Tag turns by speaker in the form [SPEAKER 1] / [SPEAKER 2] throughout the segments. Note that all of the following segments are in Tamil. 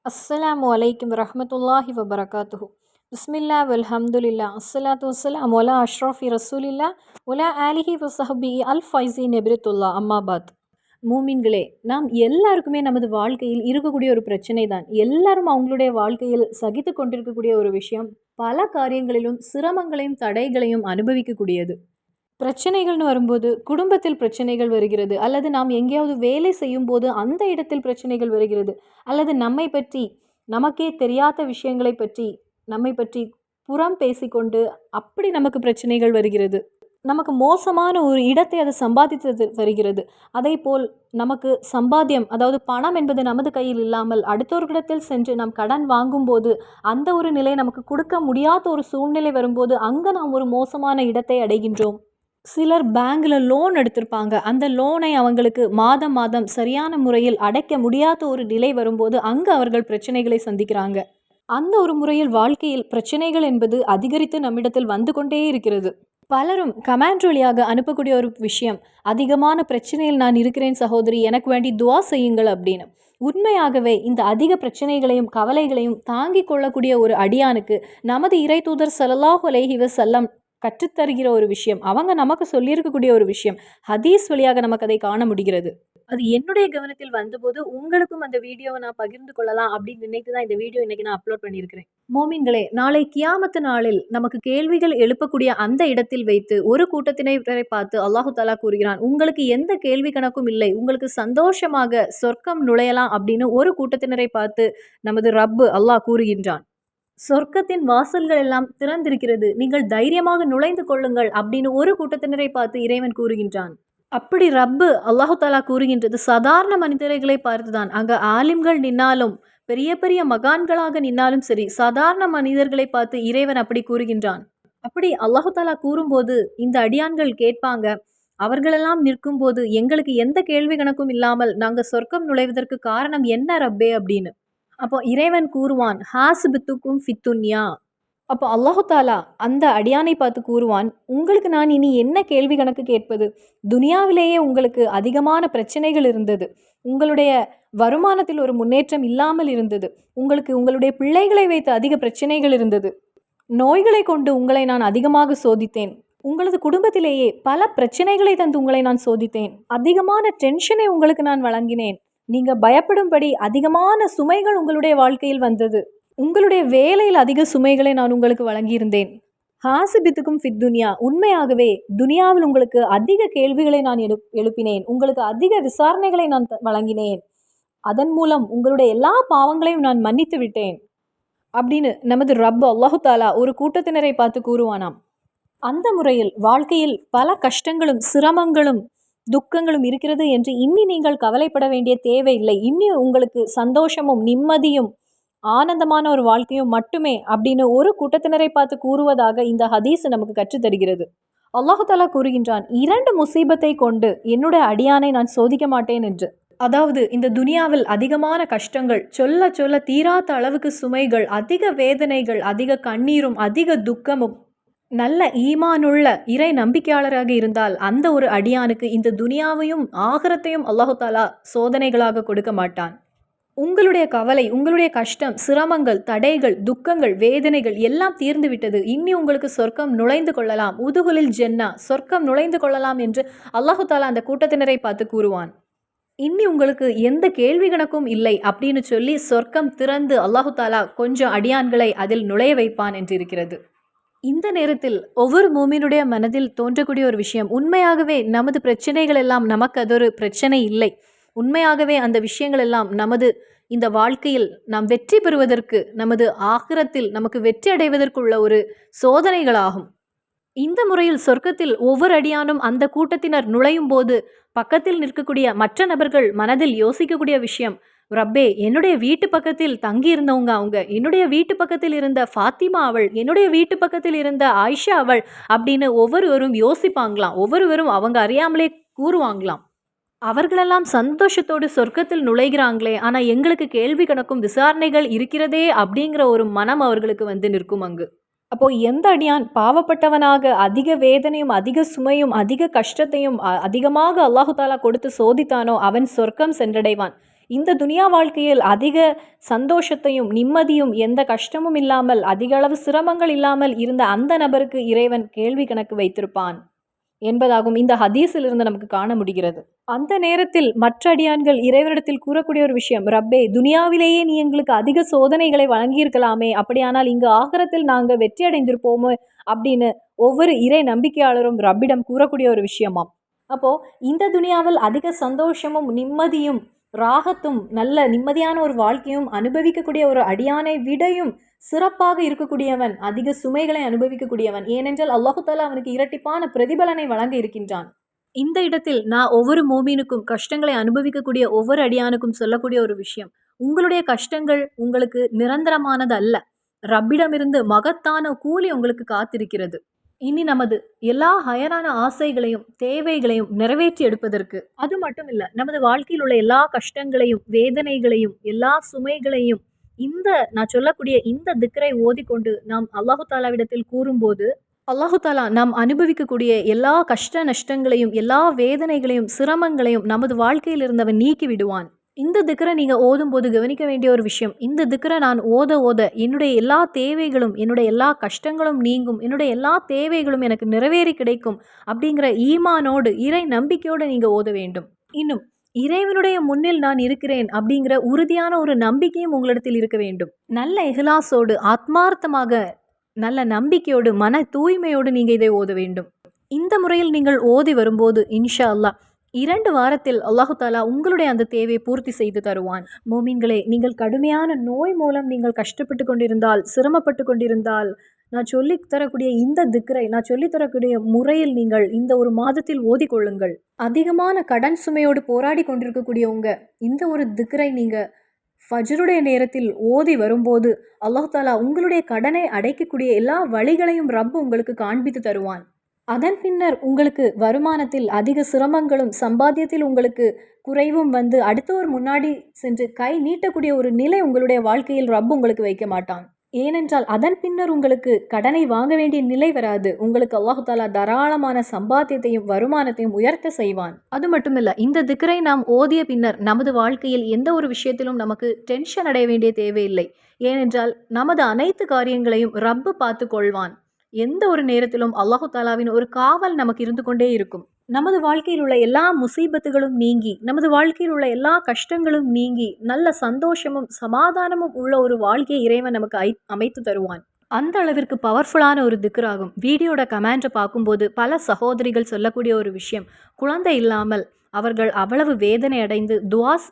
[SPEAKER 1] அஸ்ஸலாமு அலைக்கும் வரஹ்மத்துல்லாஹி வபரகாத்துஹு. பிஸ்மில்லா வல்ஹம்துலில்லா அஸ்ஸலாத்து வஸ்ஸலாம் அலா அஷ்ரஃபி ரசூலில்லா உலா ஆலிஹி வசஹபி அல் ஃபைசி நெபிரத்துல்லா அம்மாபாத். மூமின்களே, நாம் எல்லாருக்குமே நமது வாழ்க்கையில் இருக்கக்கூடிய ஒரு பிரச்சனை தான். எல்லாரும் அவங்களுடைய வாழ்க்கையில் சகித்து கொண்டிருக்கக்கூடிய ஒரு விஷயம், பல காரியங்களிலும் சிரமங்களையும் தடைகளையும் அனுபவிக்கக்கூடியது. பிரச்சனைகள்னு வரும்போது குடும்பத்தில் பிரச்சனைகள் வருகிறது, அல்லது நாம் எங்கேயாவது வேலை செய்யும்போது அந்த இடத்தில் பிரச்சனைகள் வருகிறது, அல்லது நம்மை பற்றி நமக்கே தெரியாத விஷயங்களை பற்றி நம்மை பற்றி புறம் பேசிக்கொண்டு அப்படி நமக்கு பிரச்சனைகள் வருகிறது. நமக்கு மோசமான ஒரு இடத்தை அது சம்பாதித்து தருகிறது. அதேபோல் நமக்கு சம்பாத்தியம், அதாவது பணம் என்பது நமது கையில் இல்லாமல் அடுத்தவர்களிடத்தில் சென்று நாம் கடன் வாங்கும்போது அந்த ஒரு நிலை நமக்கு கொடுக்க முடியாத ஒரு சூழ்நிலை வரும்போது அங்கே நாம் ஒரு மோசமான இடத்தை அடைகின்றோம். சிலர் பேங்க்ல லோன் எடுத்திருப்பாங்க. அந்த லோனை அவங்களுக்கு மாதம் மாதம் சரியான முறையில் அடைக்க முடியாத ஒரு நிலை வரும்போது அங்கு அவர்கள் பிரச்சனைகளை சந்திக்கிறாங்க. அந்த ஒரு முறையில் வாழ்க்கையில் பிரச்சனைகள் என்பது அதிகரித்து நம்மிடத்தில் வந்து கொண்டே இருக்கிறது. பலரும் கமெண்ட் வழியாக அனுப்பக்கூடிய ஒரு விஷயம், அதிகமான பிரச்சனையில் நான் இருக்கிறேன் சகோதரி, எனக்கு வேண்டி துவா செய்யுங்கள் அப்படின்னு. உண்மையாகவே இந்த அதிக பிரச்சனைகளையும் கவலைகளையும் தாங்கிக் கொள்ளக்கூடிய ஒரு அடியானுக்கு நமது இறை தூதர் ஸல்லல்லாஹு அலைஹி வஸல்லம் கற்றுத்தருகிற ஒரு விஷயம், அவங்க நமக்கு சொல்லியிருக்கக்கூடிய ஒரு விஷயம், ஹதீஸ் வழியாக நமக்கு அதை காண முடிகிறது. அது என்னுடைய கவனத்தில் வந்தபோது உங்களுக்கும் அந்த வீடியோவை நான் பகிர்ந்து கொள்ளலாம் அப்படின்னு நினைத்து தான் இந்த வீடியோ இன்னைக்கு நான் அப்லோட் பண்ணியிருக்கிறேன். மோமின்களே, நாளை கியாமத்து நாளில் நமக்கு கேள்விகள் எழுப்பக்கூடிய அந்த இடத்தில் வைத்து ஒரு கூட்டத்தினரை பார்த்து அல்லாஹு தாலா கூறுகிறான், உங்களுக்கு எந்த கேள்வி கணக்கும் இல்லை, உங்களுக்கு சந்தோஷமாக சொர்க்கம் நுழையலாம் அப்படின்னு ஒரு கூட்டத்தினரை பார்த்து நமது ரப்பு அல்லாஹ் கூறுகின்றான். சொர்க்கத்தின் வாசல்கள் எல்லாம் திறந்திருக்கிறது, நீங்கள் தைரியமாக நுழைந்து கொள்ளுங்கள் அப்படின்னு ஒரு கூட்டத்தினரை பார்த்து இறைவன் கூறுகின்றான். அப்படி ரப்பு அல்லாஹு தாலா கூறுகின்றது சாதாரண மனிதர்களை பார்த்துதான். அங்க ஆலிம்கள் நின்னாலும் பெரிய பெரிய மகான்களாக நின்னாலும் சரி, சாதாரண மனிதர்களை பார்த்து இறைவன் அப்படி கூறுகின்றான். அப்படி அல்லாஹு தாலா கூறும்போது இந்த அடியான்கள் கேட்பாங்க, அவர்களெல்லாம் நிற்கும்போது எங்களுக்கு எந்த கேள்வி கணக்கும் இல்லாமல் நாங்க சொர்க்கம் நுழைவதற்கு காரணம் என்ன ரப்பே அப்படின்னு. அப்போ இறைவன் கூறுவான், ஹாசிபித்துக்கும் ஃபித்துன்யா. அப்போ அல்லாஹு தாலா அந்த அடியானை பார்த்து கூறுவான், உங்களுக்கு நான் இனி என்ன கேள்வி கணக்கு கேட்பது? துனியாவிலேயே உங்களுக்கு அதிகமான பிரச்சனைகள் இருந்தது, உங்களுடைய வருமானத்தில் ஒரு முன்னேற்றம் இல்லாமல் இருந்தது, உங்களுக்கு உங்களுடைய பிள்ளைகளை வைத்து அதிக பிரச்சனைகள் இருந்தது, நோய்களை கொண்டு உங்களை நான் அதிகமாக சோதித்தேன், உங்களது குடும்பத்திலேயே பல பிரச்சனைகளை தந்து உங்களை நான் சோதித்தேன், அதிகமான டென்ஷனை உங்களுக்கு நான் வழங்கினேன், நீங்க பயப்படும்படி அதிகமான சுமைகள் உங்களுடைய வாழ்க்கையில் வந்தது, உங்களுடைய வேலையில் அதிக சுமைகளை நான் உங்களுக்கு வழங்கியிருந்தேன். ஹாசிபித்துக்கும் ஃபித் துனியா, உண்மையாகவே துனியாவில் உங்களுக்கு அதிக கேள்விகளை நான் எழுப்பினேன், உங்களுக்கு அதிக விசாரணைகளை நான் வழங்கினேன், அதன் மூலம் உங்களுடைய எல்லா பாவங்களையும் நான் மன்னித்து விட்டேன் அப்படின்னு நமது ரப் அல்லாஹு தாலா ஒரு கூட்டத்தினரை பார்த்து கூறுவானாம். அந்த முறையில் வாழ்க்கையில் பல கஷ்டங்களும் சிரமங்களும் துக்கங்களும் இருக்கிறது என்று இன்னி நீங்கள் கவலைப்பட வேண்டிய தேவையில்லை, இன்னி உங்களுக்கு சந்தோஷமும் நிம்மதியும் ஆனந்தமான ஒரு வாழ்க்கையும் மட்டுமே அப்படின்னு ஒரு கூட்டத்தினரை பார்த்து கூறுவதாக இந்த ஹதீஸ் நமக்கு கற்றுத்தருகிறது. அல்லாஹு தாலா கூறுகின்றான், 2 முசீபத்தை கொண்டு என்னுடைய அடியானை நான் சோதிக்க மாட்டேன் என்று. அதாவது இந்த துனியாவில் அதிகமான கஷ்டங்கள், சொல்ல சொல்ல தீராத அளவுக்கு சுமைகள், அதிக வேதனைகள், அதிக கண்ணீரும் அதிக துக்கமும், நல்ல ஈமானுள்ள இறை நம்பிக்கையாளராக இருந்தால் அந்த ஒரு அடியானுக்கு இந்த துனியாவையும் ஆகிரத்தையும் அல்லாஹு தாலா சோதனைகளாக கொடுக்க மாட்டான். உங்களுடைய கவலை, உங்களுடைய கஷ்டம், சிரமங்கள், தடைகள், துக்கங்கள், வேதனைகள் எல்லாம் தீர்ந்து விட்டது, இன்னி உங்களுக்கு சொர்க்கம் நுழைந்து கொள்ளலாம், உதுகுலில் ஜென்னா, சொர்க்கம் நுழைந்து கொள்ளலாம் என்று அல்லாஹு தாலா அந்த கூட்டத்தினரை பார்த்து கூறுவான். இன்னி உங்களுக்கு எந்த கேள்வி கணக்கும் இல்லை அப்படின்னு சொல்லி சொர்க்கம் திறந்து அல்லாஹு தாலா கொஞ்சம் அடியான்களை அதில் நுழைய வைப்பான் என்று இருக்கிறது. இந்த நேரத்தில் ஒவ்வொரு மூமினுடைய மனதில் தோன்றக்கூடிய ஒரு விஷயம், உண்மையாகவே நமது பிரச்சனைகள் எல்லாம் நமக்கு அது ஒரு பிரச்சனை இல்லை, உண்மையாகவே அந்த விஷயங்கள் எல்லாம் நமது இந்த வாழ்க்கையில் நாம் வெற்றி பெறுவதற்கு, நமது ஆகிரத்தில் நமக்கு வெற்றி அடைவதற்குள்ள ஒரு சோதனைகளாகும். இந்த முறையில் சொர்க்கத்தில் ஒவ்வொரு அடியானும் அந்த கூட்டத்தினர் நுழையும் போது பக்கத்தில் நிற்கக்கூடிய மற்ற நபர்கள் மனதில் யோசிக்கக்கூடிய விஷயம், ரப்பே, என்னுடைய வீட்டு பக்கத்தில் தங்கி இருந்தவங்க அவங்க, என்னுடைய வீட்டு பக்கத்தில் இருந்த ஃபாத்திமா அவள், என்னுடைய வீட்டு பக்கத்தில் இருந்த ஆயிஷா அவள் அப்படின்னு ஒவ்வொருவரும் யோசிப்பாங்களாம், ஒவ்வொருவரும் அவங்க அறியாமலே கூறுவாங்களாம். அவர்களெல்லாம் சந்தோஷத்தோடு சொர்க்கத்தில் நுழைகிறாங்களே, ஆனால் எங்களுக்கு கேள்வி கணக்கும் விசாரணைகள் இருக்கிறதே அப்படிங்கிற ஒரு மனம் அவர்களுக்கு வந்து நிற்கும் அங்கு. அப்போ எந்த அடியான் பாவப்பட்டவனாக அதிக வேதனையும் அதிக சுமையும் அதிக கஷ்டத்தையும் அதிகமாக அல்லாஹு தாலா கொடுத்து சோதித்தானோ அவன் சொர்க்கம் சென்றடைவான். இந்த துனியா வாழ்க்கையில் அதிக சந்தோஷத்தையும் நிம்மதியும் எந்த கஷ்டமும் இல்லாமல் அதிக அளவு சிரமங்கள் இல்லாமல் இருந்த அந்த நபருக்கு இறைவன் கேள்வி கணக்கு வைத்திருப்பான் என்பதாகும் இந்த ஹதீஸில் இருந்து நமக்கு காண முடிகிறது. அந்த நேரத்தில் மற்ற அடியான்கள் இறைவனிடத்தில் கூறக்கூடிய ஒரு விஷயம், ரப்பே, துனியாவிலேயே நீ எங்களுக்கு அதிக சோதனைகளை வழங்கியிருக்கலாமே, அப்படியானால் இங்கு ஆகிரத்தில் நாங்கள் வெற்றி அடைந்திருப்போமோ அப்படின்னு ஒவ்வொரு இறை நம்பிக்கையாளரும் ரப்பிடம் கூறக்கூடிய ஒரு விஷயமாம். அப்போ இந்த துனியாவில் அதிக சந்தோஷமும் நிம்மதியும் ராகத்தும் நல்ல நிம்மதியான ஒரு வாழ்க்கையும் அனுபவிக்கக்கூடிய ஒரு அடியானை விடையும் சிறப்பாக இருக்கக்கூடியவன் அதிக சுமைகளை அனுபவிக்கக்கூடியவன். ஏனென்றால் அல்லாஹு தாலா அவனுக்கு இரட்டிப்பான பிரதிபலனை வழங்க இருக்கின்றான். இந்த இடத்தில் நான் ஒவ்வொரு மோமீனுக்கும் கஷ்டங்களை அனுபவிக்கக்கூடிய ஒவ்வொரு அடியானுக்கும் சொல்லக்கூடிய ஒரு விஷயம், உங்களுடைய கஷ்டங்கள் உங்களுக்கு நிரந்தரமானது அல்ல. ரப்பிடமிருந்து மகத்தான கூலி உங்களுக்கு காத்திருக்கிறது. இனி நமது எல்லா ஹயரான ஆசைகளையும் தேவைகளையும் நிறைவேற்றி எடுப்பதற்கு, அது மட்டும் இல்லை, நமது வாழ்க்கையில் உள்ள எல்லா கஷ்டங்களையும் வேதனைகளையும் எல்லா சுமைகளையும் நான் சொல்லக்கூடிய இந்த திக்ரை ஓதிக்கொண்டு நாம் அல்லாஹு தாலாவிடத்தில் கூறும்போது அல்லாஹு தாலா நாம் அனுபவிக்கக்கூடிய எல்லா கஷ்ட நஷ்டங்களையும் எல்லா வேதனைகளையும் சிரமங்களையும் நமது வாழ்க்கையில் இருந்தவன் நீக்கி விடுவான். இந்த திக்ரை நீங்கள் ஓதும்போது கவனிக்க வேண்டிய ஒரு விஷயம், இந்த திக்ரை நான் ஓத என்னுடைய எல்லா தேவைகளும் என்னுடைய எல்லா கஷ்டங்களும் நீங்கும், என்னுடைய எல்லா தேவைகளும் எனக்கு நிறைவேறி கிடைக்கும் அப்படிங்கிற ஈமானோடு இறை நம்பிக்கையோடு நீங்கள் ஓத வேண்டும். இன்னும் இறைவனுடைய முன்னில் நான் இருக்கிறேன் அப்படிங்கிற உறுதியான ஒரு நம்பிக்கையும் உங்களிடத்தில் இருக்க வேண்டும். நல்ல இஹ்லாஸோடு ஆத்மார்த்தமாக நல்ல நம்பிக்கையோடு மன தூய்மையோடு நீங்கள் இதை ஓத வேண்டும். இந்த முறையில் நீங்கள் ஓதி வரும்போது இன்ஷா அல்லாஹ் 2 வாரத்தில் அல்லாஹு தாலா உங்களுடைய அந்த தேவையை பூர்த்தி செய்து தருவான். மோமீன்களே, நீங்கள் கடுமையான நோய் மூலம் நீங்கள் கஷ்டப்பட்டு கொண்டிருந்தால் சிரமப்பட்டு கொண்டிருந்தால் நான் சொல்லித்தரக்கூடிய இந்த திக்ரை நான் சொல்லித்தரக்கூடிய முறையில் நீங்கள் இந்த ஒரு மாதத்தில் ஓதிக்கொள்ளுங்கள். அதிகமான கடன் சுமையோடு போராடி கொண்டிருக்கக்கூடியவங்க இந்த ஒரு திக்ரை நீங்கள் ஃபஜ்ருடைய நேரத்தில் ஓதி வரும்போது அல்லாஹ் தாலா உங்களுடைய கடனை அடைக்கக்கூடிய எல்லா வழிகளையும் ரப்பு உங்களுக்கு காண்பித்து தருவான். அதன் பின்னர் உங்களுக்கு வருமானத்தில் அதிக சிரமங்களும் சம்பாத்தியத்தில் உங்களுக்கு குறைவும் வந்து அடுத்தவர் முன்னாடி சென்று கை நீட்டக்கூடிய ஒரு நிலை உங்களுடைய வாழ்க்கையில் ரப்பு உங்களுக்கு வைக்க மாட்டான். ஏனென்றால் அதன் பின்னர் உங்களுக்கு கடனை வாங்க வேண்டிய நிலை வராது. உங்களுக்கு அல்லாஹு தாலா தாராளமான சம்பாத்தியத்தையும் வருமானத்தையும் உயர்த்த செய்வான். அது மட்டுமில்ல, இந்த திக்ரை நாம் ஓதிய பின்னர் நமது வாழ்க்கையில் எந்த ஒரு விஷயத்திலும் நமக்கு டென்ஷன் அடைய வேண்டிய தேவையில்லை. ஏனென்றால் நமது அனைத்து காரியங்களையும் ரப்பு பார்த்து கொள்வான். எந்த ஒரு நேரத்திலும் அல்லாஹு தாலாவின் ஒரு காவல் நமக்கு இருந்து கொண்டே இருக்கும். நமது வாழ்க்கையில் உள்ள எல்லா முசீபத்துகளும் நீங்கி நமது வாழ்க்கையில் உள்ள எல்லா கஷ்டங்களும் நீங்கி நல்ல சந்தோஷமும் சமாதானமும் உள்ள ஒரு வாழ்க்கையை இறைவன் நமக்கு அமைத்து தருவான். அந்த அளவிற்கு பவர்ஃபுல்லான ஒரு திக்ராகும். வீடியோட கமெண்ட்டை பார்க்கும்போது பல சகோதரிகள் சொல்லக்கூடிய ஒரு விஷயம், குழந்தை இல்லாமல் அவர்கள் அவ்வளவு வேதனை அடைந்து துவாஸ்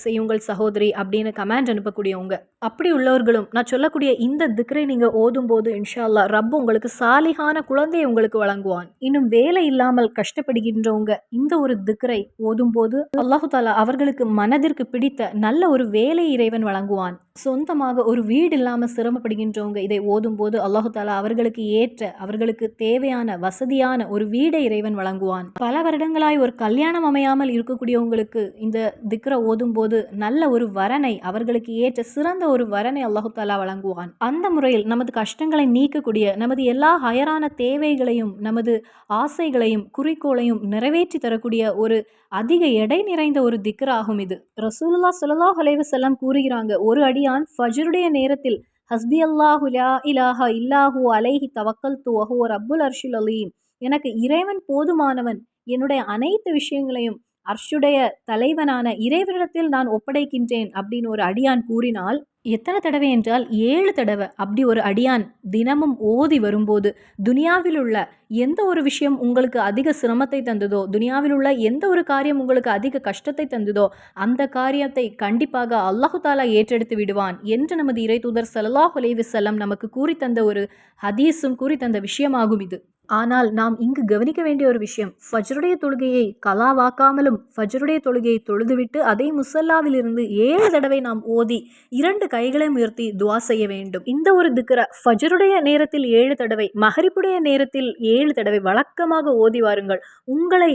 [SPEAKER 1] செய்யுங்கள் சகோதரி அப்படின்னு கமெண்ட் அனுப்பக்கூடியவங்க, அப்படி உள்ளவர்களும் நான் சொல்லக்கூடிய இந்த திக்ரை நீங்கள் ஓதும்போது இன்ஷா அல்லாஹ் ரப்பு உங்களுக்கு சாலிகான குழந்தையை உங்களுக்கு வழங்குவான். இன்னும் வேலை இல்லாமல் கஷ்டப்படுகின்றவங்க இந்த ஒரு திக்ரை ஓதும்போது அல்லாஹு தாலா அவர்களுக்கு மனதிற்கு பிடித்த நல்ல ஒரு வேலை இறைவன் வழங்குவான். சொந்தமாக ஒரு வீடு இல்லாமல் சிரமப்படுகின்றவங்க இதை ஓதும்போது அல்லாஹு தாலா அவர்களுக்கு ஏற்ற அவர்களுக்கு தேவையான வசதியான ஒரு வீடை இறைவன் வழங்குவான். பல வருடங்களாய் ஒரு கல்யாணம் அமையாமல் இருக்கக்கூடியவங்களுக்கு இந்த திக்ரை ஓதும்போது நல்ல ஒரு வரனை அவர்களுக்கு ஏற்ற சிறந்த ஒரு வரனை அல்லாஹு தாலா வழங்குவான். அந்த முறையில் நமது கஷ்டங்களை நீக்கக்கூடிய நமது எல்லா ஹயரான தேவைகளையும் நமது ஆசைகளையும் குறிக்கோளையும் நிறைவேற்றி தரக்கூடிய ஒரு அதிக எடை நிறைந்த ஒரு திக்ராகும் இது. ரசூலுல்லாஹ் ஸல்லல்லாஹு அலைஹி வஸல்லம் கூறுகிறாங்க, ஒரு அடியான் ஃபஜ்ருடைய நேரத்தில் ஹஸ்பி அல்லாஹு லா இலாஹா இல்லாஹு அலைஹி தவக்கல்து வஹுவ ரப்புல் அர்ஷில் அலீம், எனக்கு இறைவன் போதுமானவன், என்னுடைய அனைத்து விஷயங்களையும் அர்ஷுடைய தலைவனான இறைவனிடத்தில் நான் ஒப்படைக்கின்றேன் அப்படின்னு ஒரு அடியான் கூறினால், எத்தனை தடவை என்றால் 7 தடவை அப்படி ஒரு அடியான் தினமும் ஓதி வரும்போது துனியாவில் உள்ள எந்த ஒரு விஷயம் உங்களுக்கு அதிக சிரமத்தை தந்ததோ, துனியாவில் உள்ள எந்த ஒரு காரியம் உங்களுக்கு அதிக கஷ்டத்தை தந்ததோ அந்த காரியத்தை கண்டிப்பாக அல்லாஹு தாலா ஏற்றெடுத்து விடுவான் என்று நமது இறை தூதர் ஸல்லல்லாஹு அலைஹி வஸல்லம் நமக்கு கூறித்தந்த ஒரு ஹதீஸும் கூறித்தந்த விஷயமாகும் இது. ஆனால் நாம் இங்கு கவனிக்க வேண்டிய ஒரு விஷயம், ஃபஜ்ருடைய தொழுகையை கலாவாக்காமலும் ஃபஜ்ருடைய தொழுகையை தொழுதுவிட்டு அதை முசல்லாவிலிருந்து 7 தடவை நாம் ஓதி 2 கைகளை உயர்த்தி துவா செய்ய வேண்டும். இந்த ஒரு திக்ர ஃபஜ்ருடைய நேரத்தில் 7 தடவை, மஹரிபுடைய நேரத்தில் 7 தடவை வழக்கமாக ஓதி வாருங்கள். உங்களை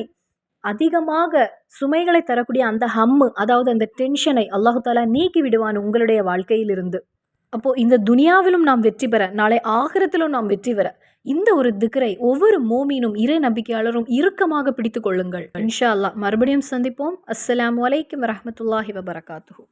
[SPEAKER 1] அதிகமாக சுமைகளை தரக்கூடிய அந்த அதாவது அந்த டென்ஷனை அல்லாஹு தாலா நீக்கி விடுவான் உங்களுடைய வாழ்க்கையிலிருந்து. அப்போது இந்த துனியாவிலும் நாம் வெற்றி பெற, நாளை ஆகிரத்திலும் நாம் வெற்றி பெற இந்த ஒரு திக்ரை ஒவ்வொரு மோமீனும் இறை நம்பிக்கையாளரும் இறுக்கமாக பிடித்து கொள்ளுங்கள். இன்ஷா அல்லாஹ் மறுபடியும் சந்திப்போம். அஸ்ஸலாமு அலைக்கும் வரஹ்மத்துல்லாஹி வபரகாத்துஹு.